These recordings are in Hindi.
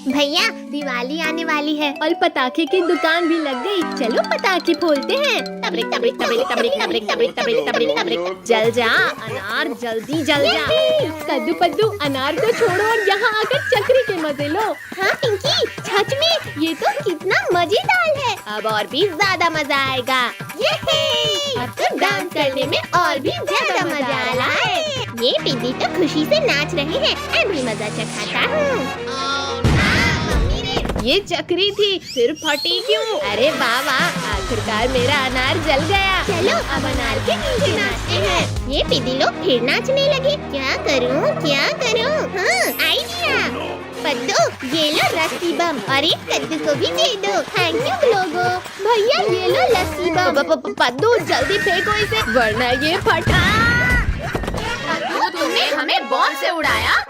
भैया दिवाली आने वाली है और पटाखे की दुकान भी लग गई। चलो पटाखे फोड़ते हैं। तबरिक तबरिक तबरिक तबरिक तबरिक तबरिक तबरिक तबरिक तबरिक। जल जा अनार, जल्दी जल जा। कद्दू पद्दू अनार को छोड़ो और यहाँ आकर चक्री के मजे लो। हाँ पिंकी, सच में ये तो कितना मजेदार है। अब और भी ज्यादा मजा आएगा। अब तो डांस करने में और भी ज्यादा मजा आ रहा है। ये पिंकी तो खुशी से नाच रहे हैं। मैं भी मजा चखाता हूँ। ये चक्री थी, फिर फटी क्यों? अरे बाबा, आखिरकार मेरा अनार जल गया। चलो अब अनार के नीचे नाचते हैं। ये पिदी लोग फिर नाचने लगे। क्या करूं क्या करूं? हाँ आइडिया। पद्दू ये लो रस्सी बम और एक कद्दू को भी दे दो। थैंक यू लोगो। भैया ये लो लस्सी बम। पद्दू जल्दी फेंको इसे वरना ये फटा। पद्दू तुमने हमें बॉम्ब से उड़ाया।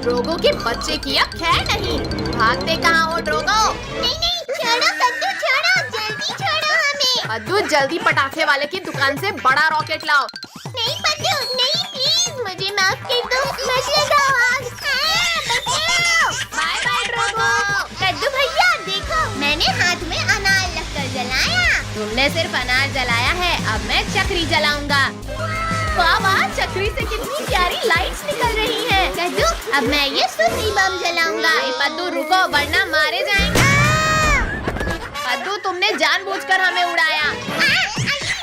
ड्रोगो के बच्चे किया खैर नहीं। भागते कहाँ हो ड्रोगो? नहीं छोड़ो कद्दू, छोड़ो जल्दी छोड़ो हमें। पद्दू जल्दी पटाखे वाले की दुकान से बड़ा रॉकेट लाओ। नहीं पद्दू नहीं, प्लीज मुझे माफ कर दो। मत लगाओ आग। Bye bye Drogo. कद्दू भैया देखो, मैंने हाथ में अनार रखकर जलाया। तुमने सिर्फ अनार जलाया है, अब मैं चक्री जलाऊंगा। वाह वाह, चक्री से कितनी प्यारी लाइट्स निकल रही हैं। कद्दू अब मैं ये सुतली बम जलाऊंगा। पद्दू रुको वरना मारे जाएंगे। पद्दू तुमने जानबूझकर हमें उड़ाया।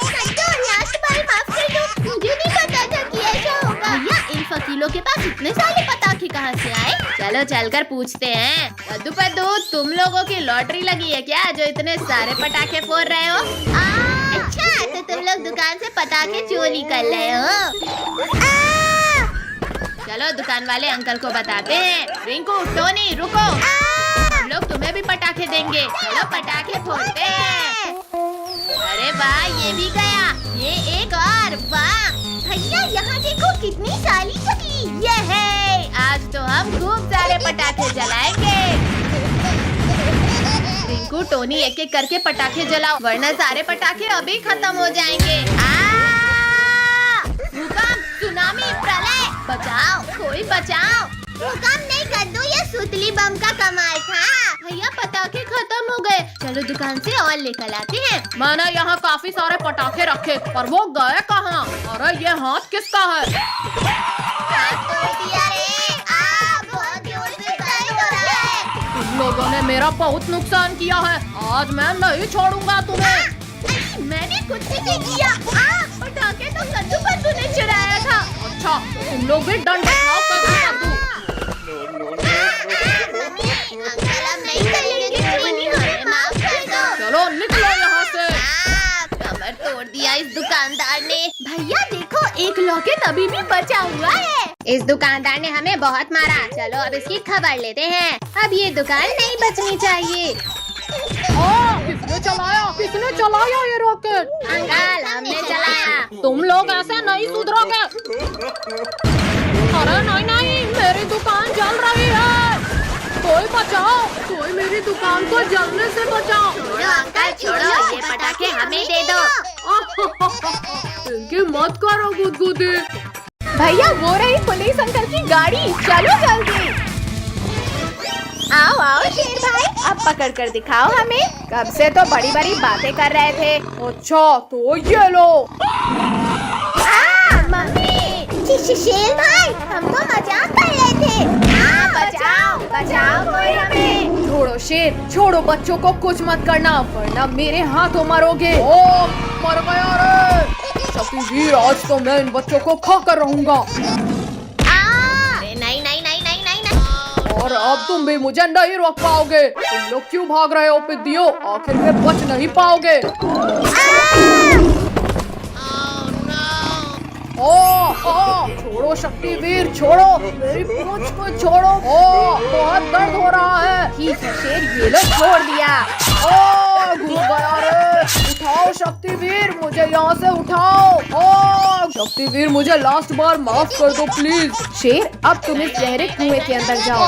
कद्दू लास्ट बार माफ कर दो, मुझे नहीं पता था कि ऐसा होगा। भैया इन फकीलों के पास इतने सारे पटाखे कहाँ से आए? चलो चलकर पूछते हैं। कद्दू पद्दू तुम लोगों की लॉटरी लगी है क्या, जो इतने सारे पटाखे फोड़ रहे हो? अच्छा तो तुम लोग दुकान से पटाखे चोरी कर रहे हो। चलो दुकान वाले अंकल को बताते हैं। रिंकू टोनी रुको, हम लोग तुम्हें भी पटाखे देंगे। चलो पटाखे फोड़ते हैं। अरे वाह ये भी गया, ये एक और। वाह भैया यहाँ देखो कितनी सारी चकली। ये है, आज तो हम खूब सारे पटाखे जलाएंगे। रिंकू टोनी एक एक करके पटाखे जलाओ वरना सारे पटाखे अभी खत्म हो जाएंगे। भूकंप, सुनामी, प्रलय, बचाओ कोई बचाओ। भूकंप नहीं कद्दू, ये सुतली बम का कमाल था। भैया पटाखे खत्म हो गए, चलो दुकान से और लेकर आते हैं। मैंने यहाँ काफी सारे पटाखे रखे पर वो गए कहाँ? अरे ये हाथ किसका है? हाथ तोड़ दिया रे। बहुत जोर से दर्द हो रहा है। तुम लोगों ने मेरा बहुत नुकसान किया है, आज मैं नहीं छोड़ूंगा तुम्हें। मैंने कुछ नहीं किया। पटाखे तो कद्दू पद्दू ने चुराया था। अच्छा तुम लोग भी दंड खाओ कद्दू पद्दू। अंकल अब नहीं करेंगे, माफ कर दो। चलो निकलो यहाँ से। कमर तोड़ दिया इस दुकानदार ने। भैया देखो एक लॉकेट अभी भी बचा हुआ है। इस दुकानदार ने हमें बहुत मारा। चलो अब इसकी खबर लेते हैं। अब ये दुकान नहीं बचनी चाहिए। किसने चलाया ये रॉकेट? अंकल हमने चलाया। तुम लोग ऐसे नहीं सुधरोगे। अरे नहीं, मेरी दुकान जल रही है। कोई बचाओ, कोई मेरी दुकान को जलने से बचाओ। छोड़ो अंकल छोड़ो, ये पटाखे हमें दे दो। इनकी मत करो गुदगुदी। भैया वो रही पुलिस अंकल की गाड़ी, चलो जल्दी। आओ आओ शेर भाई, अब पकड़ कर दिखाओ हमें। कब से तो बड़ी बड़ी बातें कर रहे थे। अच्छा तो ये लो। मम्मी, शेर भाई हम तो मजाक कर रहे थे। बचाओ बचाओ कोई हमें। छोड़ो शेर, छोड़ो, बच्चों को कुछ मत करना वरना मेरे हाथों मरोगे। ओ मर गया रे। शक्तिवीर आज तो मैं इन बच्चों को खा कर रहूंगा। नहीं। और अब तुम भी मुझे नहीं रोक पाओगे। तुम लोग क्यों भाग रहे हो पिद्दियों? आखिर में बच नहीं पाओगे। छोड़ो शक्तिवीर छोड़ो, मेरी पूंछ को छोड़ो। बहुत दर्द हो रहा है। ठीक है शेर, ये लो छोड़ दिया। घूम गया रे। उठाओ शक्तिवीर, मुझे यहाँ से उठाओ। शक्तिवीर मुझे लास्ट बार माफ कर दो प्लीज। शेर अब तुम इस गहरे कुएं के अंदर जाओ,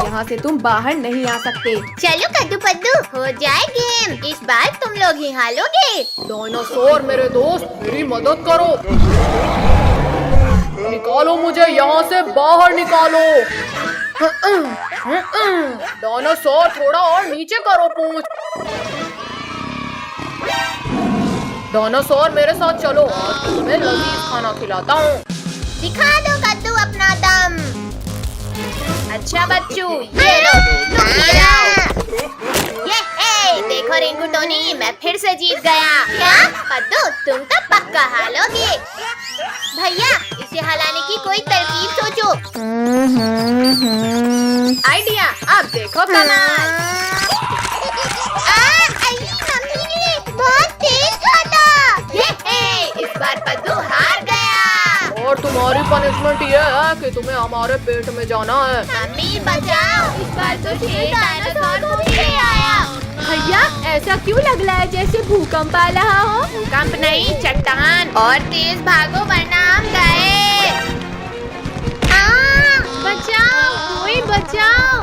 यहाँ से तुम बाहर नहीं आ सकते। चलो कद्दू पद्दू हो जाए गेम, इस बार तुम लोग ही हारोगे। डायनासोर मेरे दोस्त मेरी मदद करो, निकालो मुझे यहाँ से बाहर निकालो। डायनासोर थोड़ा और नीचे करो पूंछ। डायनासोर मेरे साथ चलो, आज तुम्हें लजीज खाना खिलाता हूँ। दिखा दो कद्दू अपना दम। अच्छा बच्चू ये लो, ये देखो रिंकू टोनी, मैं फिर से जीत गया। क्या पद्दू तुम तो पक्का हारोगे। भैया इसे हलाने की कोई तरकीब सोचो। आइडिया, अब देखो कमाल। बहुत तेज खाता। ये इस बार पद्दू हार गया। और तुम्हारी पनिशमेंट ये है कि तुम्हें हमारे पेट में जाना है। मम्मी बचाओ, इस बार तो शेर डायनासोर को पीछे आया। भैया ऐसा क्यों लग रहा है जैसे भूकंप आ रहा हो? भूकंप नहीं, चट्टान। और तेज भागो वरना हम गए। बचाओ, कोई बचाओ।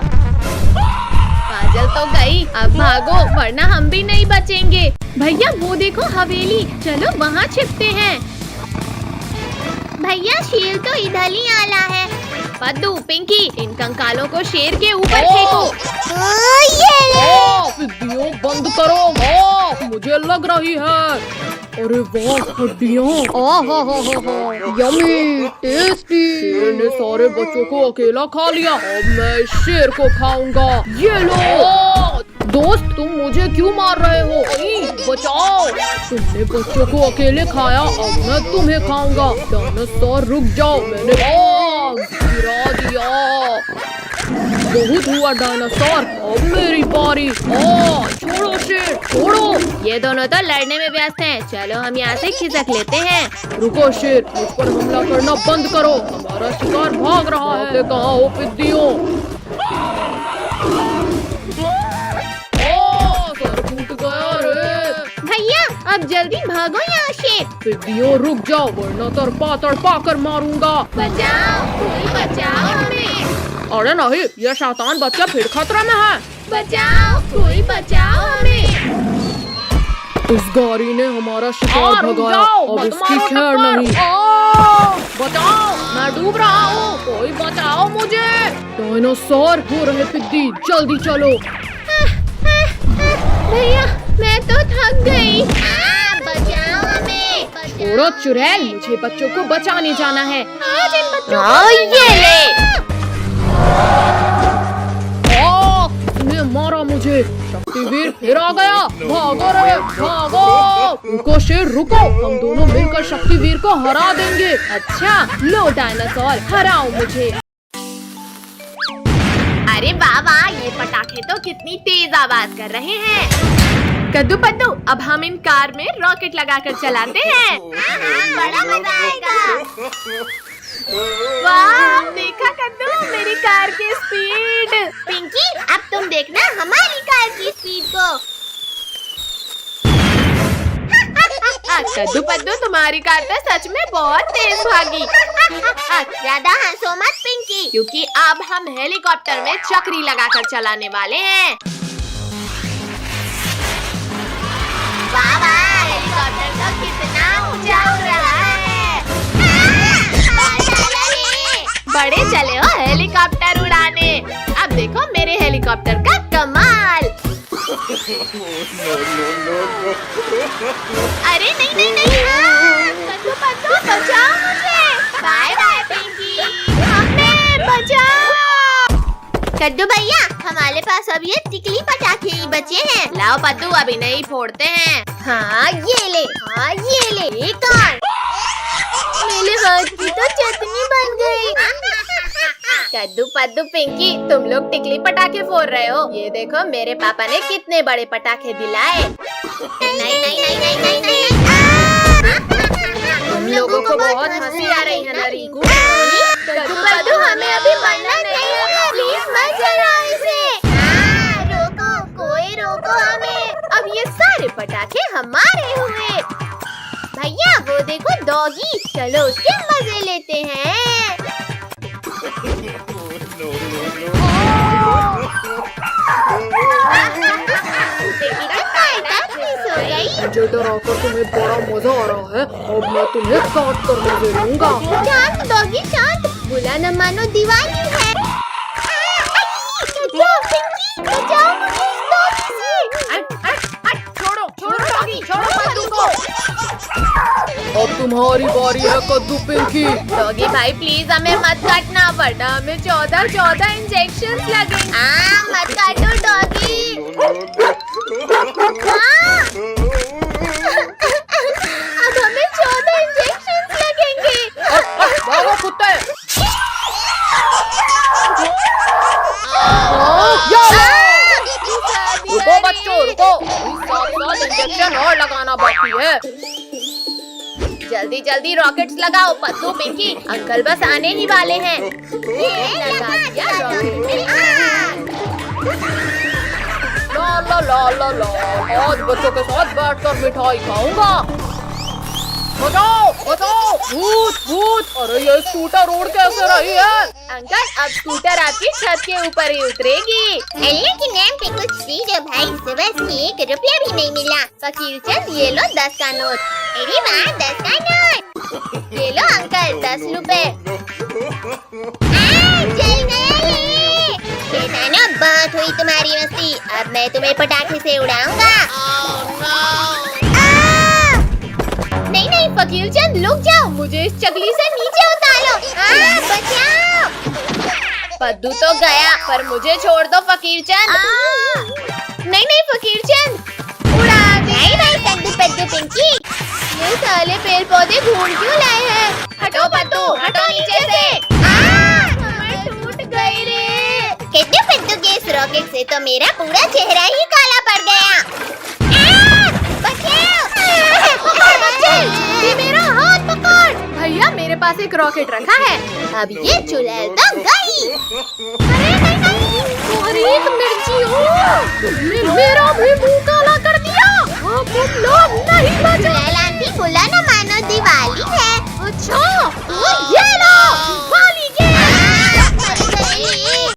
काजल तो गई, अब भागो वरना हम भी नहीं बचेंगे। भैया वो देखो हवेली, चलो वहाँ छिपते हैं। भैया शेर तो इधर ही आला है। पद्दू, पिंकी, इन कंकालों को शेर के ऊपर फेंको। वीडियो बंद करो, मुझे लग रही है। अरे वाह हड्डियाँ, यम्मी टेस्टी। शेर ने सारे बच्चों को अकेला खा लिया, अब मैं इस शेर को खाऊंगा। ये लो। दोस्त तुम मुझे क्यों मार रहे हो? बचाओ, तुमने बच्चों को अकेले खाया, अब मैं तुम्हें खाऊंगा। डायनासोर रुक जाओ, मैंने गिरा दिया। बहुत हुआ डायनासोर, अब मेरी बारी। छोड़ो शेर, छोड़ो। ये दोनों तो लड़ने में व्यस्त हैं, चलो हम यहाँ से खिसक लेते हैं। रुको शेर, मुझ पर हमला करना बंद करो, हमारा शिकार भाग रहा है। कहाँ हो पिद्दियों? सर फूट गया रे। भैया अब जल्दी भागो यहाँ से। पिद्दियों रुक जाओ, वरना तड़पा कर मारूंगा। बचाओ, कोई बचाओ हमें। अरे नहीं, ये शैतान बच्चा फिर खतरे में है। बचाओ, कोई बचाओ हमें। इस गाड़ी ने हमारा शिकार भगाया, अब इसकी खैर नहीं। बचाओ, मैं डूब रहा हूँ, कोई बचाओ मुझे। डायनासोर हो रहे पिद्दी, जल्दी चलो। भैया मैं तो थक गई। बचाओ हमें। छोड़ो चुड़ैल, मुझे बच्चों को बचाने जाना है। आज इन बच्चों ये ले। इसने मारा मुझे। शक्तिवीर फिर आ गया, भागो रे भागो। रुको शेर रुको, हम दोनों मिलकर शक्तिवीर को हरा देंगे। अच्छा लो डायनासोर, हराओ मुझे। अरे बाबा, ये पटाखे तो कितनी तेज आवाज कर रहे हैं। कद्दू पद्दू, अब हम इन कार में रॉकेट लगाकर चलाते हैं। बड़ा मजा आएगा। वाह देखा कद्दू, मेरी कार की स्पीड। पिंकी अब तुम देखना हमारी कार की स्पीड को। कद्दू पद्दू, तुम्हारी कार तो सच में बहुत तेज भागी। ज्यादा हंसो मत पिंकी, क्योंकि अब हम हेलीकॉप्टर में चक्री लगाकर चलाने वाले हैं। बाबा हेलीकॉप्टर तो कितना ऊंचा उड़ रहा है। बड़े चले हो हेलीकॉप्टर उड़ाने। अब देखो मेरे हेलीकॉप्टर का कमाल। अरे नहीं, कद्दू पद्दू बचाओ मुझे। Bye bye Pinky. हमें बचाओ। कद्दू भैया, हमारे पास अब ये टिकली पटाखे ही बचे हैं। लाओ पद्दू, अभी नहीं फोड़ते हैं। हाँ ये ले, एक और। मेरे हाथ की तो चटनी बन गई। कद्दू पद्दू पिंकी, तुम लोग टिकली पटाखे फोड़ रहे हो। ये देखो मेरे पापा ने कितने बड़े पटाखे दिलाए। नहीं। तुम लोगों को बहुत हंसी आ रही है ना रिंकू? कद्दू पद्दू, हमें अभी मरना नहीं है, प्लीज मत जलाओ इसे। रोको, कोई रोको हमें। अब ये सारे पटाखे हमारे हुए। भैया वो देखो डॉगी, चलो उसके मजे लेते हैं। हो गई। मुझे डराकर तुम्हें बड़ा मजा आ रहा है। अब मैं तुम्हें काट कर मजे लूंगा। शांत डॉगी शांत, बुरा न मानो दिवाली है। बचाओ मुझे इस डॉगी से। छोड़ो डॉगी, छोड़ो पद्दू को। अब तुम्हारी बारी है कद्दू पिंकी। डॉगी भाई प्लीज हमें मत काटना, वरना हमें 14 इंजेक्शन लगेंगे। मत काटो डॉगी। अब हमें 14 इंजेक्शन लगेंगे। भागो कुत्ते। रुको बच्चों रुको, सात इंजेक्शन और लगाना बाकी है। जल्दी जल्दी रॉकेट्स लगाओ पद्दू पिंकी, अंकल बस आने ही वाले हैं। लगा दिया रॉकेट। ला ला ला ला ला, आज बच्चों के साथ बैठकर मिठाई खाऊंगा। बचाओ बचाओ, भूत भूत। अरे ये स्कूटर रोड कैसे रही है? अंकल अब स्कूटर आपकी छत के ऊपर ही उतरेगी। अल्लाह के नाम पे कुछ दीजिए भाई, सुबह से 1 रुपया भी नहीं मिला। फकीर चंद ये लो 10 का नोट। अरे वाह, 10 का नोट। ये लो अंकल 10 रुपए। जल गया ये। शैतानों, बहुत हुई तुम्हारी मस्ती, अब मैं तुम्हें पटाखे से उड़ाऊंगा। नहीं नहीं फकीर चंद रुक जाओ, मुझे इस चकली से नीचे उतारो। बचाओ। पद्दू तो गया, पर मुझे छोड़ दो फकीर चंद। नहीं फकीर चंद उड़ा दे। भाई कद्दू पद्दू पिंकी। ये साले पेड़ पौधे ढूंढ क्यों लाए हैं? हटो पद्दू, हटो नीचे से। कमर टूट गई रे। कद्दू पद्दू के इस रॉकेट से तो मेरा पूरा चेहरा ही काला पड़ गया। ये मेरा हाथ पकड़। भैया मेरे पास एक रॉकेट रखा है, अब ये चुड़ैल तक गई। अरे एक मिर्ची हो, तुमने मेरा भी मुंह